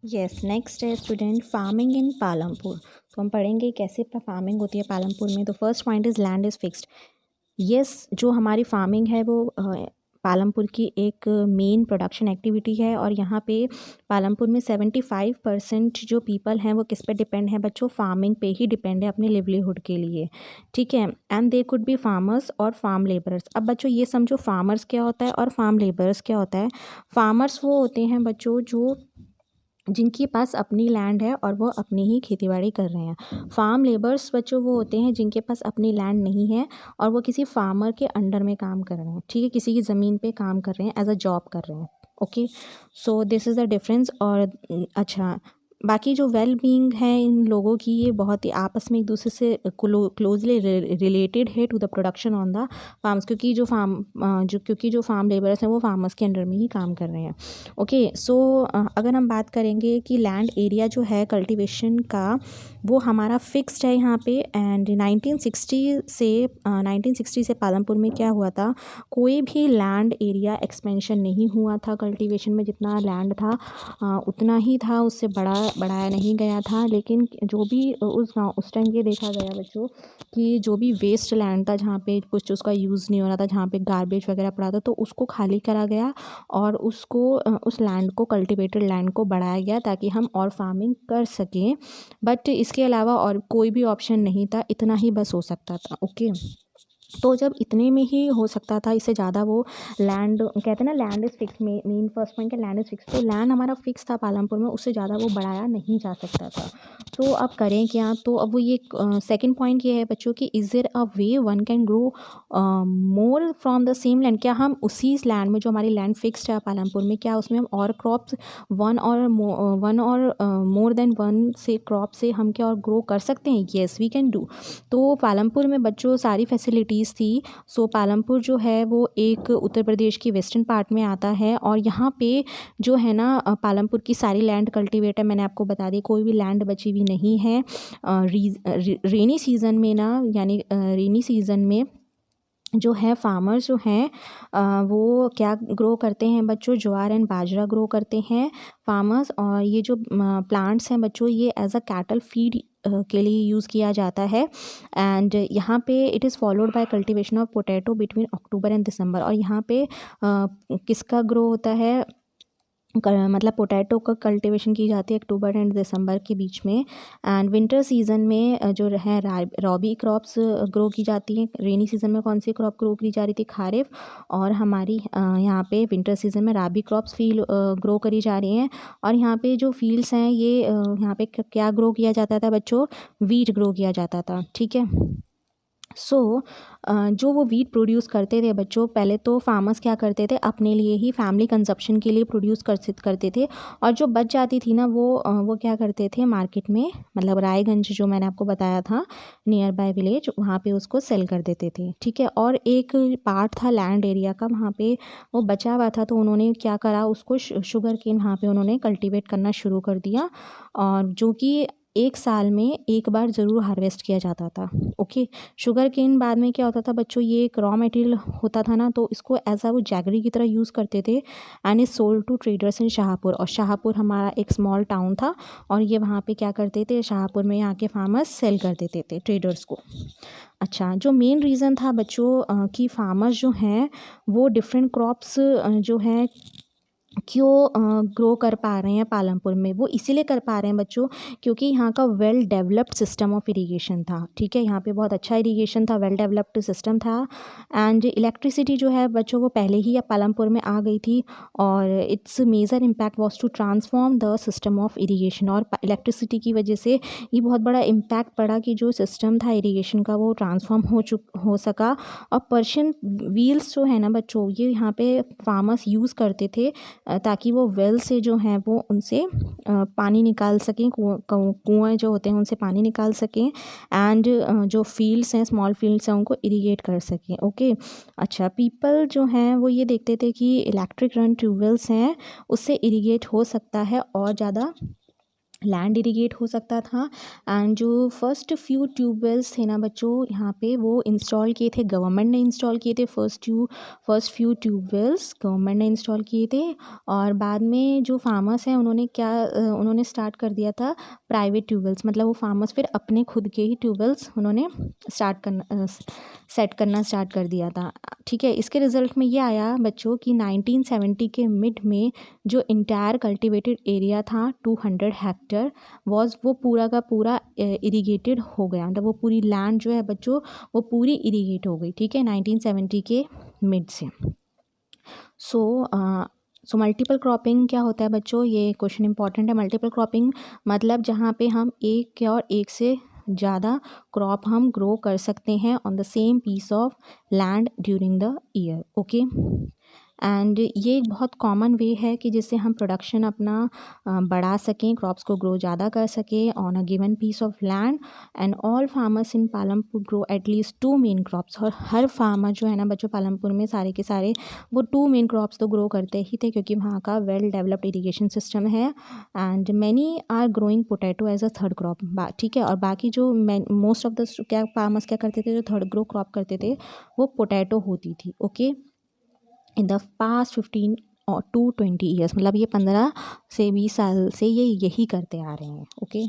Yes, next है student farming in Palampur. तो हम पढ़ेंगे कैसे फार्मिंग होती है पालमपुर में। तो first point is land is fixed. Yes, जो हमारी फार्मिंग है वो पालमपुर की एक मेन प्रोडक्शन एक्टिविटी है। और यहाँ पे पालमपुर में 75% जो पीपल हैं वो किस पे डिपेंड है बच्चों? फार्मिंग पे ही डिपेंड है अपने लिवलीहुड के लिए, ठीक है। And they could be farmers और फार्म लेबरर्स। अब बच्चों ये समझो फार्मर्स क्या होता है और फार्म लेबरर्स क्या होता है। फार्मर्स वो होते हैं बच्चों जो जिनके पास अपनी लैंड है और वो अपनी ही खेतीबाड़ी कर रहे हैं। फार्म लेबर्स बच्चों वो होते हैं जिनके पास अपनी लैंड नहीं है और वो किसी फार्मर के अंडर में काम कर रहे हैं, ठीक है, किसी की ज़मीन पे काम कर रहे हैं, एज अ जॉब कर रहे हैं। Okay, so this is the difference. और अच्छा, बाकी जो वेल बीइंग है इन लोगों की, ये बहुत ही आपस में एक दूसरे से क्लोजली रिलेटेड है to the production on the farms, क्योंकि जो फार्म लेबर्स हैं वो फार्मर्स के अंडर में ही काम कर रहे हैं। ओके, सो अगर हम बात करेंगे कि लैंड एरिया जो है कल्टीवेशन का वो हमारा फिक्स्ड है यहाँ पे। एंड 1960 से पालमपुर में क्या हुआ था, कोई भी लैंड एरिया एक्सपेंशन नहीं हुआ था। कल्टीवेशन में जितना लैंड था उतना ही था, उससे बढ़ाया नहीं गया था। लेकिन जो भी उस टाइम ये देखा गया बच्चों कि जो भी वेस्ट लैंड था जहाँ पे कुछ उसका यूज़ नहीं हो रहा था, जहाँ पे गार्बेज वगैरह पड़ा था, तो उसको खाली करा गया और उस लैंड को, कल्टिवेटेड लैंड को बढ़ाया गया ताकि हम और फार्मिंग कर सकें। बट इसके अलावा और कोई भी ऑप्शन नहीं था, इतना ही बस हो सकता था। ओके, तो जब इतने में ही हो सकता था, इससे ज़्यादा वो लैंड, कहते हैं ना land is fix, main first point है लैंड इज़ फिक्स। तो लैंड हमारा फिक्स था पालमपुर में, उससे ज़्यादा वो बढ़ाया नहीं जा सकता था। तो अब करें क्या? तो अब वो ये सेकंड पॉइंट ये है बच्चों कि is there a way one can grow more from the same land? क्या हम उसी लैंड में, जो हमारी लैंड फिक्स्ड है पालमपुर में, क्या उसमें हम और क्रॉप्स वन और मोर देन वन से क्रॉप से हम क्या और ग्रो कर सकते हैं? Yes, we can do. तो पालमपुर में बच्चों सारी फैसिलिटीज़ थी। सो पालमपुर जो है वो एक उत्तर प्रदेश की वेस्टर्न पार्ट में आता है और यहाँ पे जो है ना पालमपुर की सारी लैंड कल्टीवेट है, मैंने आपको बता दी, कोई भी लैंड बची हुई नहीं है। रेनी सीज़न में ना, यानी रेनी सीज़न में जो है फार्मर्स जो हैं वो क्या ग्रो करते हैं बच्चों? ज्वार एंड बाजरा ग्रो करते हैं फार्मर्स। और ये जो प्लांट्स हैं बच्चों, ये एज अ कैटल फीड के लिए यूज़ किया जाता है। एंड यहाँ पे it is followed by cultivation of potato between October and December. और यहाँ पे किसका ग्रो होता है? मतलब पोटैटो का कल्टीवेशन की जाती है अक्टूबर एंड दिसंबर के बीच में। एंड विंटर सीज़न में जो है रॉबी क्रॉप्स ग्रो की जाती हैं। रेनी सीज़न में कौन सी क्रॉप ग्रो की जा रही थी? खारिफ। और हमारी यहाँ पे विंटर सीज़न में राबी क्रॉप्स ग्रो करी जा रही हैं। और यहाँ पे जो फील्ड्स हैं ये यहाँ पे क्या ग्रो किया जाता था बच्चों? वीट ग्रो किया जाता था, ठीक है। सो जो वो वीट प्रोड्यूस करते थे बच्चों, पहले तो फार्मर्स क्या करते थे, अपने लिए ही फैमिली कंजप्शन के लिए प्रोड्यूस करते थे। और जो बच जाती थी ना वो क्या करते थे, मार्केट में, मतलब रायगंज जो मैंने आपको बताया था नियर बाय विलेज, वहाँ पे उसको सेल कर देते थे, ठीक है। और एक पार्ट था लैंड एरिया का, वहाँ पे वो बचा हुआ था, तो उन्होंने क्या करा, उसको शुगर केन वहाँ पे उन्होंने कल्टीवेट करना शुरू कर दिया। और जो कि एक साल में एक बार ज़रूर हार्वेस्ट किया जाता था। ओके, शुगर केन बाद में क्या होता था बच्चों, ये एक रॉ मटेरियल होता था ना, तो इसको एज आ वो जैगरी की तरह यूज़ करते थे। And is sold to traders in Shahpur. और शाहपुर हमारा एक स्मॉल टाउन था और ये वहाँ पे क्या करते थे, शाहपुर में यहाँ के फार्मर्स सेल कर देते थे ट्रेडर्स को। अच्छा, जो मेन रीज़न था बच्चों कि फार्मर्स जो हैं वो डिफरेंट क्रॉप्स जो हैं क्यों ग्रो कर पा रहे हैं पालमपुर में, वो इसीलिए कर पा रहे हैं बच्चों क्योंकि यहाँ का well developed system of irrigation था, ठीक है। यहाँ पे बहुत अच्छा इरिगेशन था, वेल डेवलप्ड सिस्टम था। एंड इलेक्ट्रिसिटी जो है बच्चों वो पहले ही अब पालमपुर में आ गई थी। और its major impact was to transform the system of irrigation. और इलेक्ट्रिसिटी की वजह से ये बहुत बड़ा इम्पैक्ट पड़ा कि जो सिस्टम था इरीगेशन का वो ट्रांसफॉर्म हो सका। और पर्शियन व्हील्स जो है ना बच्चों, ये यहाँ पे फार्मर्स यूज़ करते थे ताकि वो वेल से जो हैं वो उनसे पानी निकाल सकें, कुएँ जो होते हैं उनसे पानी निकाल सकें। एंड जो फील्ड्स हैं, स्मॉल फील्ड्स हैं, उनको इरीगेट कर सकें। ओके, अच्छा, पीपल जो हैं वो ये देखते थे कि इलेक्ट्रिक रन ट्यूबवेल्स हैं, उससे इरीगेट हो सकता है और ज़्यादा लैंड इरीगेट हो सकता था। एंड जो फर्स्ट फ्यू ट्यूबवेल्स थे ना बच्चों यहाँ पे वो इंस्टॉल किए थे, गवर्नमेंट ने इंस्टॉल किए थे। फर्स्ट फ्यू ट्यूबवेल्स गवर्नमेंट ने इंस्टॉल किए थे। और बाद में जो फार्मर्स हैं उन्होंने उन्होंने स्टार्ट कर दिया था प्राइवेट ट्यूबवेल्स, मतलब वो फार्मर्स फिर अपने खुद के ही ट्यूबवेल्स उन्होंने सेट करना स्टार्ट कर दिया था। ठीक है, इसके रिजल्ट में ये आया बच्चों कि 1970 के मिड में जो इंटायर कल्टिवेटेड एरिया था 200 हेक्टेयर वो पूरा का पूरा इरीगेटेड हो गया, मतलब वो पूरी लैंड जो है बच्चों वो पूरी इरीगेट हो गई। ठीक है, 1970 के मिड से। सो मल्टीपल क्रॉपिंग क्या होता है बच्चों, ये क्वेश्चन इंपॉर्टेंट है। मल्टीपल क्रॉपिंग मतलब जहाँ पे हम एक और एक से ज़्यादा क्रॉप हम ग्रो कर सकते हैं on the same piece of land during the year. Okay, and ये एक बहुत कॉमन वे है कि जिससे हम प्रोडक्शन अपना बढ़ा सकें, क्रॉप्स को ग्रो ज़्यादा कर सकें on a given piece of land. And all farmers in Palampur grow at least 2 main crops. और हर फार्मर जो है ना बच्चों पालमपुर में सारे के सारे वो 2 मेन क्रॉप्स तो ग्रो करते ही थे, क्योंकि वहाँ का वेल डेवलप्ड इरीगेशन सिस्टम है। And many are growing potato as a third crop. ठीक है, और बाकी जो मोस्ट ऑफ द क्या फार्मर्स क्या करते थे, जो थर्ड ग्रो क्रॉप करते थे वो पोटैटो होती थी। ओके, इन द पास्ट 15 और टू 20 ईयर्स, मतलब ये 15 से 20 साल से ये यही करते आ रहे हैं। ओके।